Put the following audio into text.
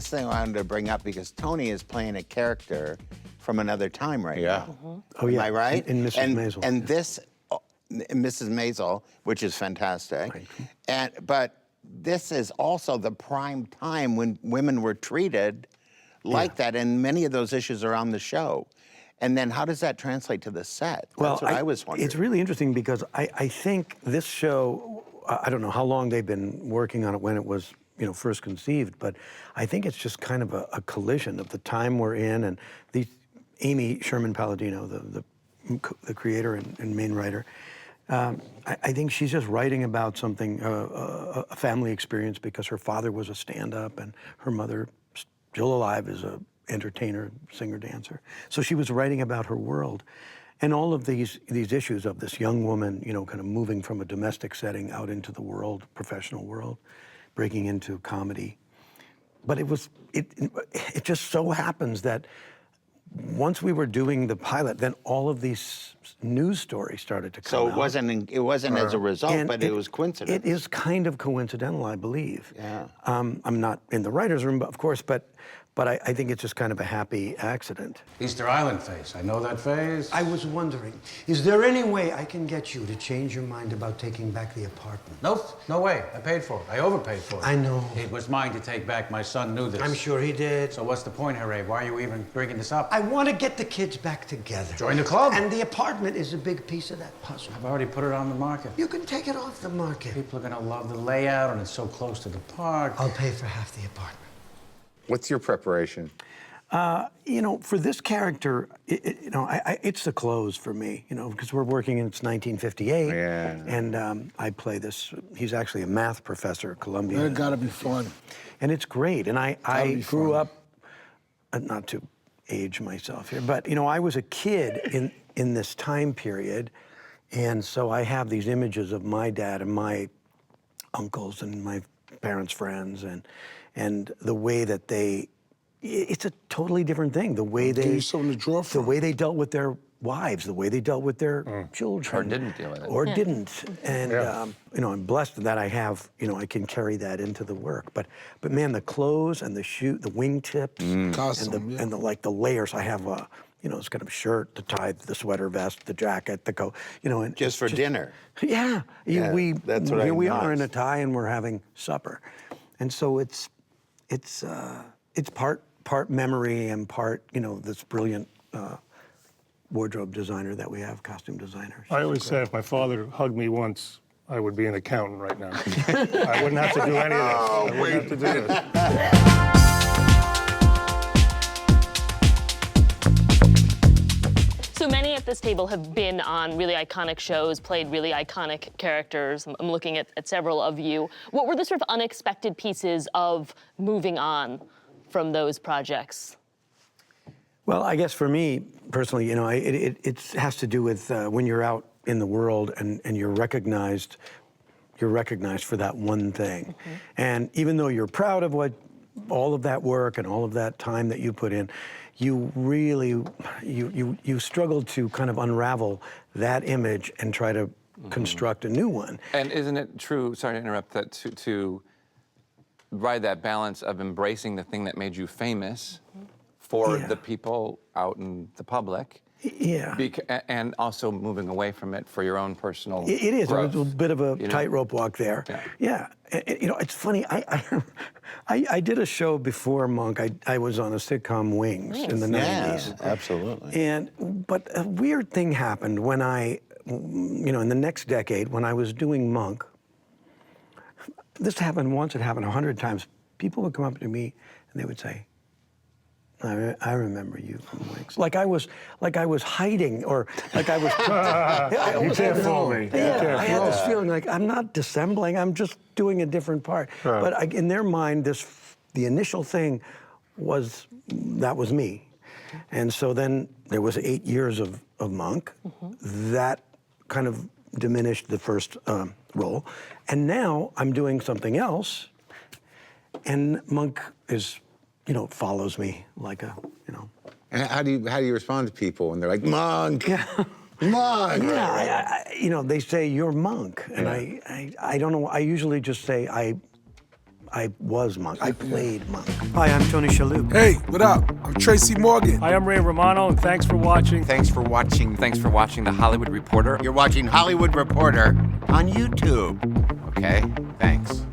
this thing I wanted to bring up because Tony is playing a character from another time right now. Oh, yeah. Am I right? In Mrs. Maisel. And this, Mrs. Maisel, which is fantastic. But this is also the prime time when women were treated like that, and many of those issues are on the show. And then how does that translate to the set? That's what I was wondering. It's really interesting because I think this show, I don't know how long they've been working on it when it was first conceived, but I think it's just kind of a collision of the time we're in, and Amy Sherman Palladino, the creator and main writer, I think she's just writing about something, a family experience, because her father was a stand-up and her mother, still alive, is a entertainer, singer, dancer. So she was writing about her world. And all of these issues of this young woman, kind of moving from a domestic setting out into the world, professional world, breaking into comedy. But it just so happens that once we were doing the pilot, then all of these news stories started to come out. So it wasn't as a result, but it was coincidental. It is kind of coincidental, I believe. Yeah. I'm not in the writer's room, of course, but I think it's just kind of a happy accident. Easter Island phase. I know that phase. I was wondering, is there any way I can get you to change your mind about taking back the apartment? Nope, no way. I paid for it. I overpaid for it. I know. It was mine to take back. My son knew this. I'm sure he did. So what's the point, Hooray? Why are you even bringing this up? I want to get the kids back together. Join the club. And the apartment is a big piece of that puzzle. I've already put it on the market. You can take it off the market. People are gonna love the layout, and it's so close to the park. I'll pay for half the apartment. What's your preparation? For this character, it's the clothes for me, because we're working in, it's 1958. Yeah. And I play this, he's actually a math professor at Columbia. That gotta be fun. And it's great. And I grew fun. up, not to age myself here, but, I was a kid in this time period. And so I have these images of my dad and my uncles and my parents' friends and the way that it's a totally different thing. The way Give you something to draw from. The way they dealt with their wives, the way they dealt with their children. Or didn't deal with it. Or didn't. And, I'm blessed that I have, I can carry that into the work. But man, the clothes and the the wingtips Costume, and the layers. I have it's kind of shirt, the tie, the sweater vest, the jacket, the coat, and Just for dinner. Yeah. Yeah, that's what here I we are in a noticed. tie and we're having supper. And so it's part memory and part, this brilliant wardrobe designer that we have, costume designer. I always say if my father hugged me once, I would be an accountant right now. I wouldn't have to do any of this. I wouldn't have to do this. So many at this table have been on really iconic shows, played really iconic characters. I'm looking at several of you. What were the sort of unexpected pieces of moving on from those projects? Well, I guess for me personally, it has to do with when you're out in the world and you're recognized for that one thing. And even though you're proud of all of that work and all of that time that you put in, you really, you struggle to kind of unravel that image and try to construct a new one. And isn't it true, sorry to interrupt, that to ride that balance of embracing the thing that made you famous for the people out in the public, and also moving away from it for your own personal It is. growth. It was a bit of a tightrope walk there. Yeah. It's funny. I did a show before Monk. I was on a sitcom, Wings, in the 90s. Yeah, absolutely. But a weird thing happened when in the next decade, when I was doing Monk. This happened once. It happened 100 times. People would come up to me and they would say, I remember you from Wings. Like I was hiding, or like I was. You can't fool me. Yeah, I had this feeling like I'm not dissembling. I'm just doing a different part. But in their mind, the initial thing was that was me, and so then there was 8 years of Monk. That kind of diminished the first role, and now I'm doing something else, and Monk is. Follows me like a, And how do you respond to people when they're like, Monk, Monk? Yeah, they say you're Monk, and I don't know. I usually just say I was Monk. I played Monk. Hi, I'm Tony Shalhoub. Hey, what up? I'm Tracy Morgan. Hi, I'm Ray Romano, and thanks for watching. Thanks for watching. Thanks for watching The Hollywood Reporter. You're watching Hollywood Reporter on YouTube. Okay, thanks.